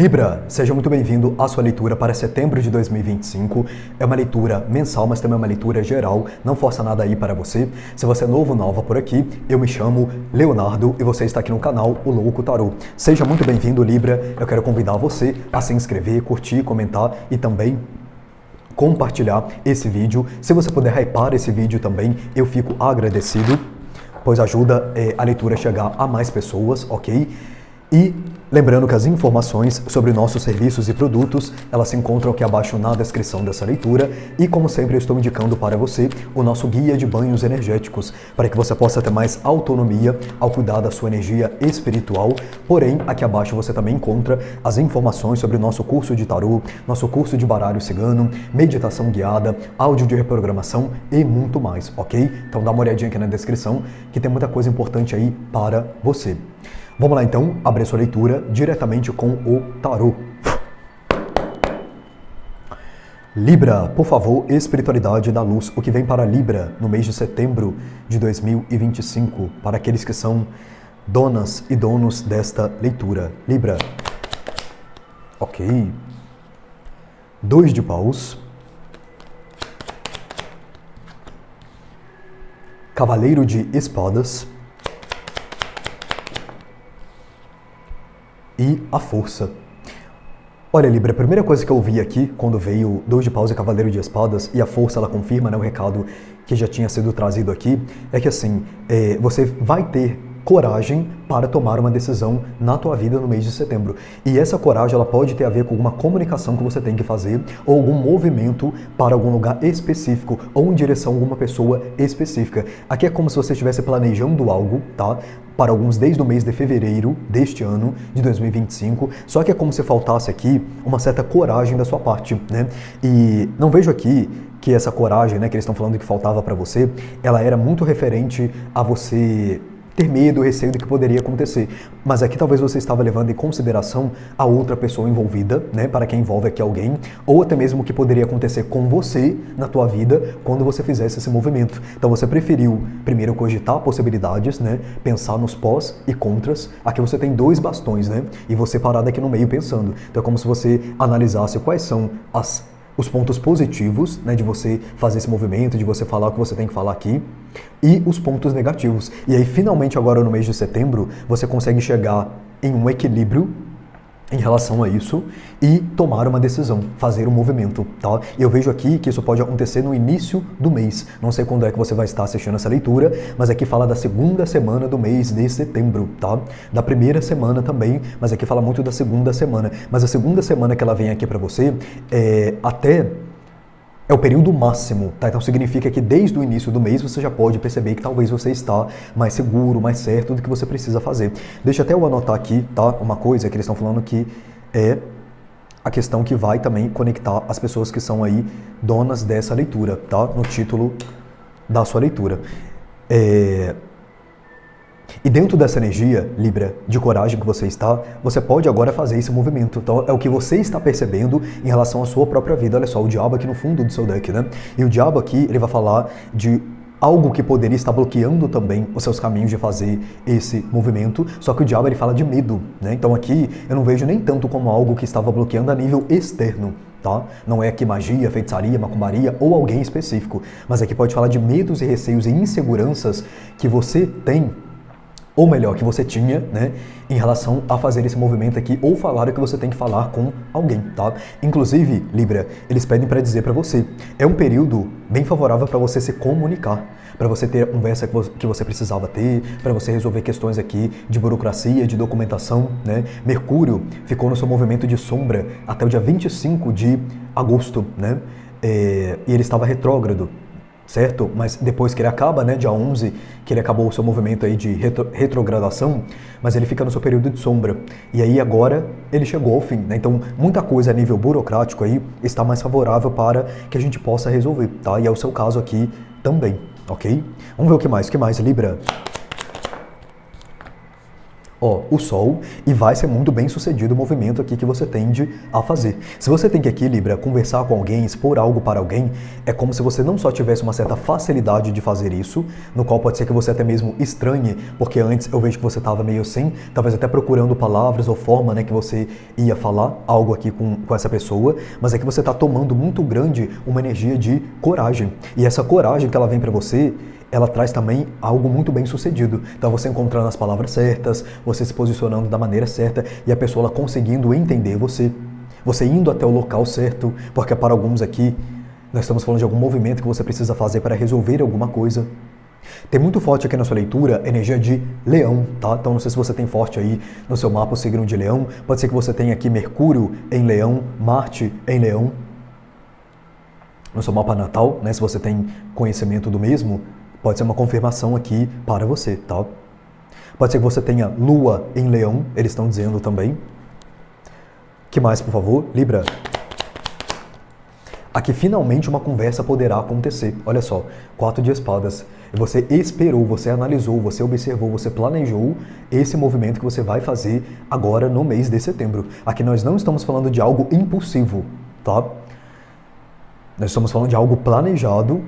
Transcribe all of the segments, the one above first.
Libra, seja muito bem-vindo à sua leitura para setembro de 2025. É uma leitura mensal, mas também é uma leitura geral. Não força nada aí para você. Se você é novo ou nova por aqui, eu me chamo Leonardo e você está aqui no canal O Louco Tarô. Seja muito bem-vindo, Libra. Eu quero convidar você a se inscrever, curtir, comentar e também compartilhar esse vídeo. Se você puder hypar esse vídeo também, eu fico agradecido, pois ajuda a leitura a chegar a mais pessoas, ok? E lembrando que as informações sobre nossos serviços e produtos, elas se encontram aqui abaixo na descrição dessa leitura e, como sempre, eu estou indicando para você o nosso guia de banhos energéticos, para que você possa ter mais autonomia ao cuidar da sua energia espiritual. Porém, aqui abaixo você também encontra as informações sobre o nosso curso de tarô, nosso curso de baralho cigano, meditação guiada, áudio de reprogramação e muito mais, ok? Então dá uma olhadinha aqui na descrição que tem muita coisa importante aí para você. Vamos lá então, abrir sua leitura diretamente com o tarô. Libra, por favor, espiritualidade da luz, o que vem para Libra no mês de setembro de 2025, para aqueles que são donas e donos desta leitura. Libra. Ok. 2 de paus. Cavaleiro de espadas. E a força. Olha, Libra, a primeira coisa que eu vi aqui, quando veio 2 de paus e Cavaleiro de Espadas, e a força, ela confirma, né, o recado que já tinha sido trazido aqui, é que assim, você vai ter coragem para tomar uma decisão na tua vida no mês de setembro. E essa coragem, ela pode ter a ver com alguma comunicação que você tem que fazer, ou algum movimento para algum lugar específico, ou em direção a alguma pessoa específica. Aqui é como se você estivesse planejando algo, tá? Para alguns desde o mês de fevereiro deste ano, de 2025, só que é como se faltasse aqui uma certa coragem da sua parte, né? E não vejo aqui que essa coragem, né, que eles estão falando que faltava para você, ela era muito referente a você ter medo, receio do que poderia acontecer. Mas aqui talvez você estava levando em consideração a outra pessoa envolvida, né, para quem envolve aqui alguém, ou até mesmo o que poderia acontecer com você na tua vida quando você fizesse esse movimento. Então você preferiu primeiro cogitar possibilidades, né, pensar nos pós e contras. Aqui você tem 2 bastões, né, e você parado aqui no meio pensando. Então é como se você analisasse quais são os pontos positivos, né, de você fazer esse movimento, de você falar o que você tem que falar aqui, e os pontos negativos. E aí, finalmente, agora no mês de setembro, você consegue chegar em um equilíbrio em relação a isso e tomar uma decisão, fazer um movimento, tá? E eu vejo aqui que isso pode acontecer no início do mês. Não sei quando é que você vai estar assistindo essa leitura, mas aqui fala da segunda semana do mês de setembro, tá? Da primeira semana também, mas aqui fala muito da segunda semana. Mas a segunda semana que ela vem aqui para você é o período máximo, tá? Então significa que desde o início do mês você já pode perceber que talvez você está mais seguro, mais certo do que você precisa fazer. Deixa até eu anotar aqui, tá? Uma coisa que eles estão falando que é a questão que vai também conectar as pessoas que são aí donas dessa leitura, tá? No título da sua leitura. E dentro dessa energia, Libra, de coragem que você está, você pode agora fazer esse movimento. Então é o que você está percebendo em relação à sua própria vida. Olha só, o diabo aqui no fundo do seu deck, né? E o diabo aqui, ele vai falar de algo que poderia estar bloqueando também os seus caminhos de fazer esse movimento, só que o diabo, ele fala de medo, né? Então aqui eu não vejo nem tanto como algo que estava bloqueando a nível externo, tá? Não é aqui magia, feitiçaria, macumbaria ou alguém específico, mas aqui pode falar de medos e receios e inseguranças que você tem, ou melhor, que você tinha, né, em relação a fazer esse movimento aqui, ou falar o que você tem que falar com alguém, tá? Inclusive, Libra, eles pedem para dizer para você, é um período bem favorável para você se comunicar, para você ter a conversa que você precisava ter, para você resolver questões aqui de burocracia, de documentação, né? Mercúrio ficou no seu movimento de sombra até o dia 25 de agosto, né? E ele estava retrógrado, certo? Mas depois que ele acaba, né, dia 11, que ele acabou o seu movimento aí de retrogradação, mas ele fica no seu período de sombra. E aí agora ele chegou ao fim, né? Então muita coisa a nível burocrático aí está mais favorável para que a gente possa resolver, tá? E é o seu caso aqui também, ok? Vamos ver o que mais, Libra? Ó, o Sol, e vai ser muito bem sucedido o movimento aqui que você tende a fazer. Se você tem que aqui, Libra, conversar com alguém, expor algo para alguém, é como se você não só tivesse uma certa facilidade de fazer isso, no qual pode ser que você até mesmo estranhe, porque antes eu vejo que você estava meio assim, talvez até procurando palavras ou forma, né, que você ia falar algo aqui com essa pessoa, mas é que você está tomando muito grande uma energia de coragem. E essa coragem que ela vem para você, ela traz também algo muito bem sucedido. Então você encontrando as palavras certas, você se posicionando da maneira certa e a pessoa ela conseguindo entender você. Você indo até o local certo, porque para alguns aqui, nós estamos falando de algum movimento que você precisa fazer para resolver alguma coisa. Tem muito forte aqui na sua leitura energia de leão, tá? Então não sei se você tem forte aí no seu mapa o signo de leão. Pode ser que você tenha aqui Mercúrio em leão, Marte em leão. No seu mapa natal, né? Se você tem conhecimento do mesmo, pode ser uma confirmação aqui para você, tá? Pode ser que você tenha Lua em Leão, eles estão dizendo também. Que mais, por favor? Libra. Aqui finalmente uma conversa poderá acontecer. Olha só, 4 de espadas. Você esperou, você analisou, você observou, você planejou esse movimento que você vai fazer agora no mês de setembro. Aqui nós não estamos falando de algo impulsivo, tá? Nós estamos falando de algo planejado,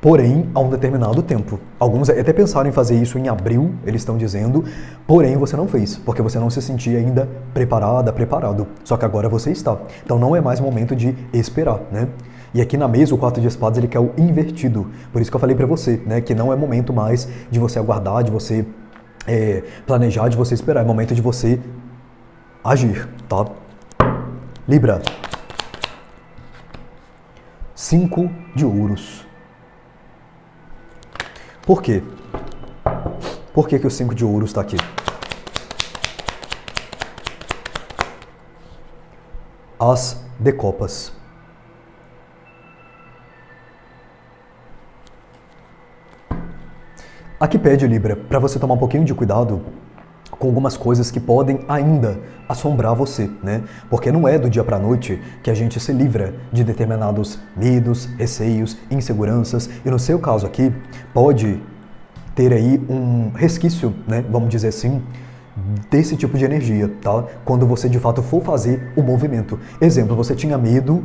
porém, a um determinado tempo. Alguns até pensaram em fazer isso em abril, eles estão dizendo, porém você não fez, porque você não se sentia ainda preparado. Só que agora você está. Então não é mais momento de esperar, né? E aqui na mesa, o 4 de espadas, ele quer o invertido. Por isso que eu falei pra você, né? Que não é momento mais de você aguardar, de você planejar, de você esperar. É momento de você agir, tá? Libra. 5 de ouros. Por quê? Por que o 5 de ouros está aqui? As de copas. Aqui pede, Libra, para você tomar um pouquinho de cuidado com algumas coisas que podem ainda assombrar você, né? Porque não é do dia para a noite que a gente se livra de determinados medos, receios, inseguranças. E no seu caso aqui, pode ter aí um resquício, né? Vamos dizer assim, desse tipo de energia, tá? Quando você de fato for fazer o movimento. Exemplo, você tinha medo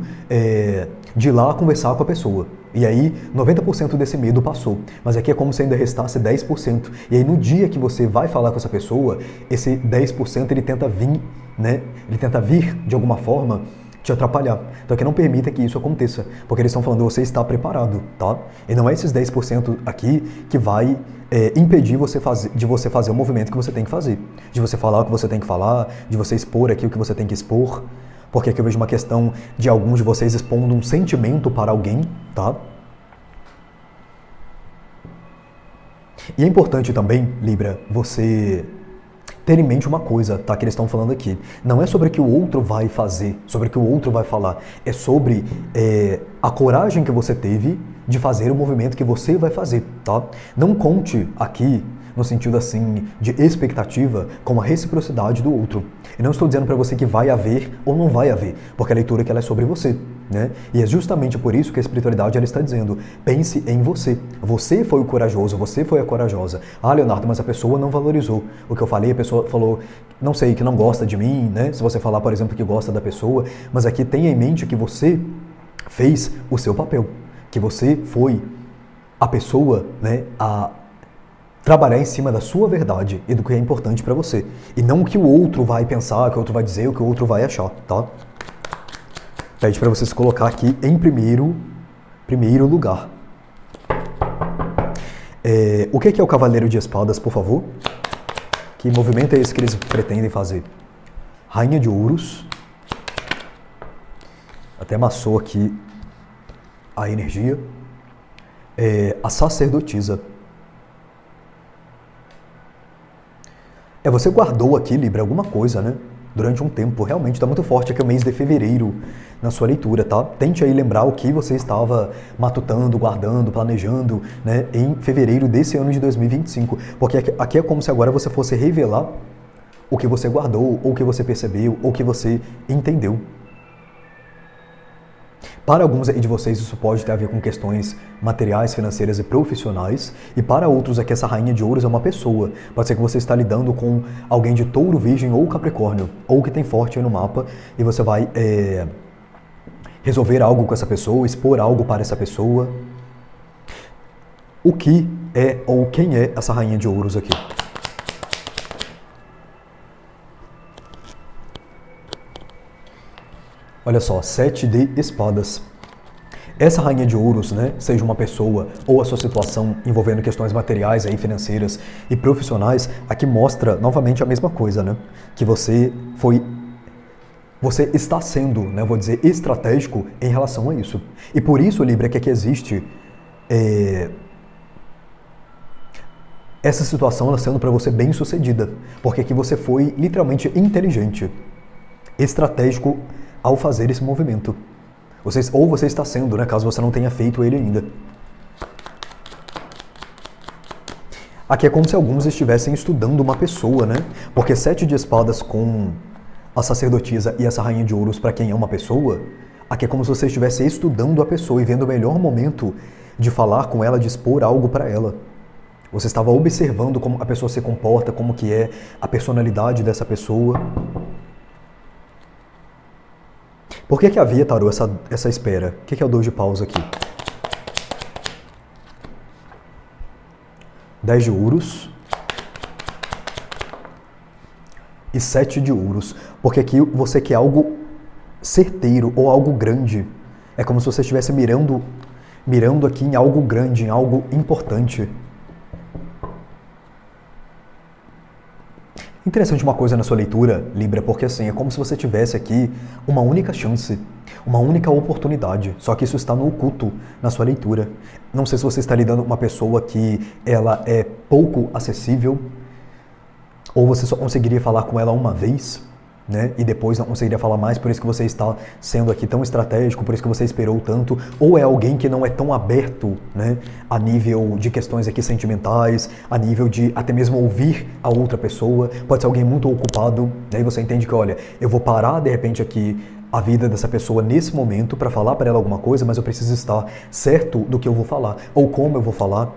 de ir lá conversar com a pessoa. E aí, 90% desse medo passou. Mas aqui é como se ainda restasse 10%. E aí, no dia que você vai falar com essa pessoa, esse 10% ele tenta vir, né? Ele tenta vir de alguma forma te atrapalhar. Então aqui não permita que isso aconteça. Porque eles estão falando, você está preparado, tá? E não é esses 10% aqui que vai impedir de você fazer o movimento que você tem que fazer. De você falar o que você tem que falar, de você expor aqui o que você tem que expor. Porque aqui eu vejo uma questão de alguns de vocês expondo um sentimento para alguém, tá? E é importante também, Libra, você ter em mente uma coisa, tá? Que eles estão falando aqui. Não é sobre o que o outro vai fazer, sobre o que o outro vai falar. É sobre a coragem que você teve de fazer o movimento que você vai fazer, tá? Não conte aqui no sentido assim de expectativa com a reciprocidade do outro. E não estou dizendo para você que vai haver ou não vai haver, porque a leitura que ela é sobre você, né? E é justamente por isso que a espiritualidade ela está dizendo, pense em você. Você foi o corajoso, você foi a corajosa. Ah, Leonardo, mas a pessoa não valorizou o que eu falei, a pessoa falou, não sei, que não gosta de mim, né? Se você falar, por exemplo, que gosta da pessoa, mas aqui tenha em mente que você fez o seu papel, que você foi a pessoa, né, a trabalhar em cima da sua verdade e do que é importante para você. E não o que o outro vai pensar, o que o outro vai dizer, o que o outro vai achar, tá? Pede para você se colocar aqui em primeiro lugar. O que é o Cavaleiro de Espadas, por favor? Que movimento é esse que eles pretendem fazer? Rainha de Ouros. Até amassou aqui a energia. A Sacerdotisa. Você guardou aqui, Libra, alguma coisa, né? Durante um tempo. Realmente está muito forte aqui o mês de fevereiro na sua leitura, tá? Tente aí lembrar o que você estava matutando, guardando, planejando, né? Em fevereiro desse ano de 2025. Porque aqui é como se agora você fosse revelar o que você guardou, ou o que você percebeu, ou o que você entendeu. Para alguns aí de vocês isso pode ter a ver com questões materiais, financeiras e profissionais, e para outros aqui essa rainha de ouros é uma pessoa. Pode ser que você está lidando com alguém de touro, virgem ou capricórnio, ou que tem forte aí no mapa, e você vai resolver algo com essa pessoa, expor algo para essa pessoa. O que é ou quem é essa rainha de ouros aqui? Olha só, 7 de espadas. Essa rainha de ouros, né, seja uma pessoa ou a sua situação envolvendo questões materiais, aí, financeiras e profissionais, aqui mostra novamente a mesma coisa, né? Que você está sendo, né, vou dizer, estratégico em relação a isso. E por isso, Libra, que aqui existe essa situação ela sendo para você bem sucedida, porque aqui você foi literalmente inteligente, estratégico ao fazer esse movimento. Ou você está sendo, né, caso você não tenha feito ele ainda. Aqui é como se alguns estivessem estudando uma pessoa, né? Porque 7 de espadas com a sacerdotisa e essa rainha de ouros para quem é uma pessoa, aqui é como se você estivesse estudando a pessoa e vendo o melhor momento de falar com ela, de expor algo para ela. Você estava observando como a pessoa se comporta, como que é a personalidade dessa pessoa. Por que havia, Tarô, essa espera? O que é o 2 de paus aqui? 10 de ouros. E 7 de ouros. Porque aqui você quer algo certeiro ou algo grande. É como se você estivesse mirando aqui em algo grande, em algo importante. Interessante uma coisa na sua leitura, Libra, porque assim, é como se você tivesse aqui uma única chance, uma única oportunidade, só que isso está no oculto na sua leitura. Não sei se você está lidando com uma pessoa que ela é pouco acessível, ou você só conseguiria falar com ela uma vez, né? E depois não conseguiria falar mais, por isso que você está sendo aqui tão estratégico, por isso que você esperou tanto, ou é alguém que não é tão aberto, né? A nível de questões aqui sentimentais, a nível de até mesmo ouvir a outra pessoa, pode ser alguém muito ocupado, daí você entende que, olha, eu vou parar de repente aqui a vida dessa pessoa nesse momento para falar para ela alguma coisa, mas eu preciso estar certo do que eu vou falar, ou como eu vou falar.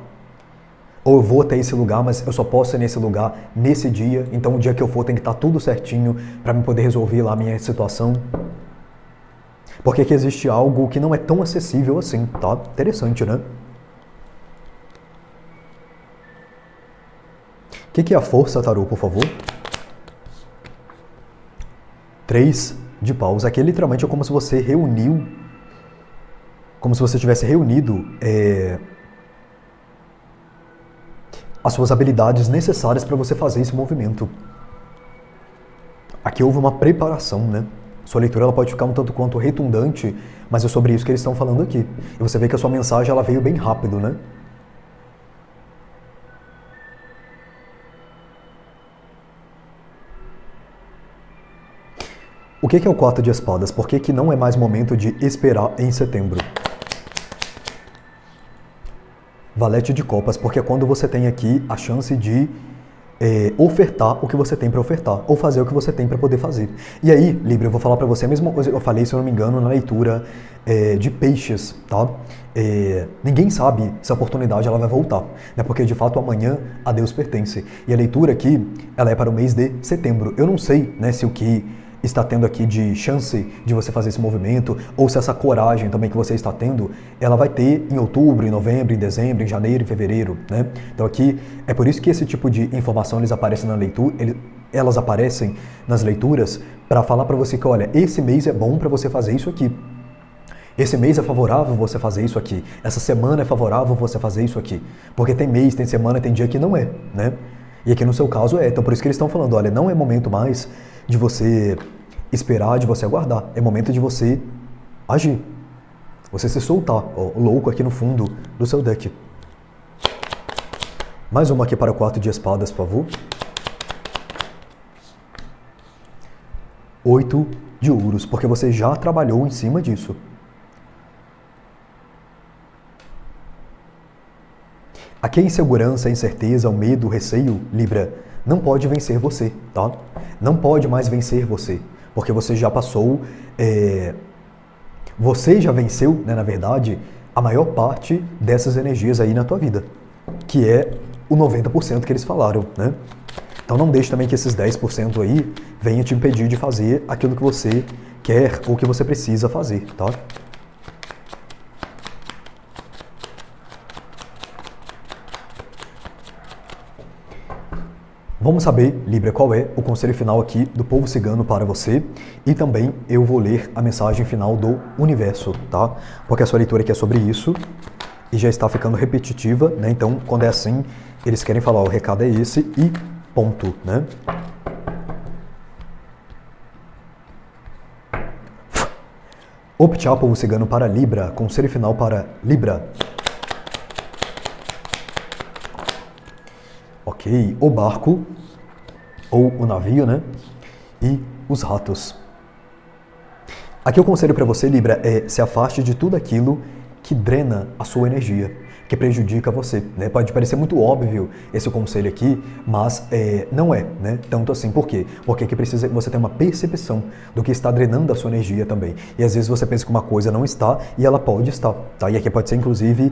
Ou eu vou até esse lugar, mas eu só posso ir nesse lugar nesse dia, então o dia que eu for tem que estar tudo certinho para eu poder resolver lá a minha situação. Porque aqui existe algo que não é tão acessível assim, tá? Interessante, né? O que é a força, Tarô, por favor? 3 de paus. Aqui literalmente é como se você reuniu, como se você tivesse reunido as suas habilidades necessárias para você fazer esse movimento. Aqui houve uma preparação, né? Sua leitura ela pode ficar um tanto quanto redundante, mas é sobre isso que eles estão falando aqui. E você vê que a sua mensagem ela veio bem rápido, né? O que é o 4 de espadas? Por que não é mais momento de esperar em setembro? Valete de copas, porque é quando você tem aqui a chance de ofertar o que você tem para ofertar, ou fazer o que você tem para poder fazer. E aí, Libra, eu vou falar para você a mesma coisa que eu falei, se eu não me engano, na leitura de peixes, tá? Ninguém sabe se a oportunidade ela vai voltar, né? Porque de fato amanhã a Deus pertence. E a leitura aqui, ela é para o mês de setembro. Eu não sei, né, se o que está tendo aqui de chance de você fazer esse movimento, ou se essa coragem também que você está tendo, ela vai ter em outubro, em novembro, em dezembro, em janeiro, em fevereiro, né? Então aqui, é por isso que esse tipo de informação eles aparecem na leitura, elas aparecem nas leituras para falar para você que, olha, esse mês é bom para você fazer isso aqui. Esse mês é favorável você fazer isso aqui. Essa semana é favorável você fazer isso aqui. Porque tem mês, tem semana, tem dia que não é, né? E aqui no seu caso é. Então por isso que eles estão falando, olha, não é momento mais de você esperar, de você aguardar. É momento de você agir. Você se soltar. Ó, o louco aqui no fundo do seu deck. Mais uma aqui para o 4 de espadas, por favor. 8 de ouros, porque você já trabalhou em cima disso. Aqui a insegurança, a incerteza, o medo, o receio, Libra, não pode vencer você, tá? Não pode mais vencer você, porque você já passou, você já venceu, né, na verdade, a maior parte dessas energias aí na tua vida, que é o 90% que eles falaram, né? Então não deixe também que esses 10% aí venha te impedir de fazer aquilo que você quer ou que você precisa fazer, tá? Vamos saber, Libra, qual é o conselho final aqui do povo cigano para você, e também eu vou ler a mensagem final do universo, tá? Porque a sua leitura aqui é sobre isso e já está ficando repetitiva, né? Então, quando é assim, eles querem falar, o recado é esse e ponto, né? Optchá, povo cigano, para Libra, conselho final para Libra. Ok, o barco, ou o navio, né? E os ratos. Aqui o conselho para você, Libra, é se afaste de tudo aquilo que drena a sua energia, que prejudica você, né? Pode parecer muito óbvio esse conselho aqui, mas não é, né? Tanto assim, por quê? Porque aqui precisa você ter uma percepção do que está drenando a sua energia também. E às vezes você pensa que uma coisa não está e ela pode estar, tá? E aqui pode ser, inclusive,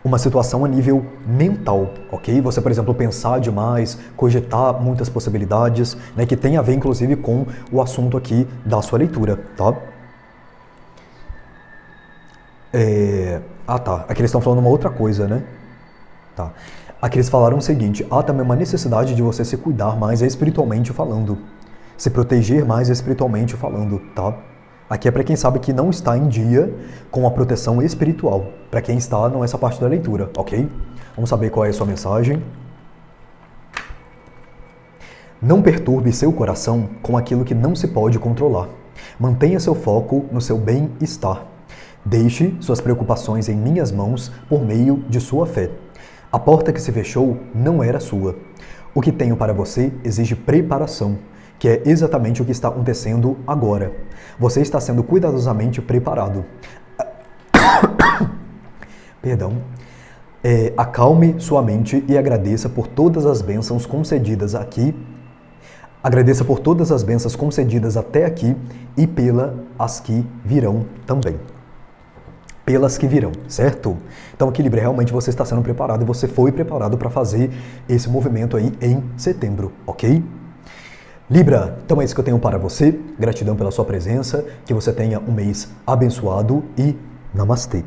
uma situação a nível mental, ok? Você, por exemplo, pensar demais, cogitar muitas possibilidades, né? Que tem a ver, inclusive, com o assunto aqui da sua leitura, tá? Tá. Aqui eles estão falando uma outra coisa, né? Tá. Aqui eles falaram o seguinte, há também uma necessidade de você se cuidar mais espiritualmente falando. Se proteger mais espiritualmente falando, tá? Aqui é para quem sabe que não está em dia com a proteção espiritual. Para quem está nessa parte da leitura, ok? Vamos saber qual é a sua mensagem. Não perturbe seu coração com aquilo que não se pode controlar. Mantenha seu foco no seu bem-estar. Deixe suas preocupações em minhas mãos por meio de sua fé. A porta que se fechou não era sua. O que tenho para você exige preparação, que é exatamente o que está acontecendo agora. Você está sendo cuidadosamente preparado. Perdão. Acalme sua mente e agradeça por todas as bênçãos concedidas aqui. Agradeça por todas as bênçãos concedidas até aqui e pelas que virão também. Pelas que virão, certo? Então, aqui, Libra, realmente você está sendo preparado e você foi preparado para fazer esse movimento aí em setembro, ok? Libra, então é isso que eu tenho para você. Gratidão pela sua presença, que você tenha um mês abençoado e namastê.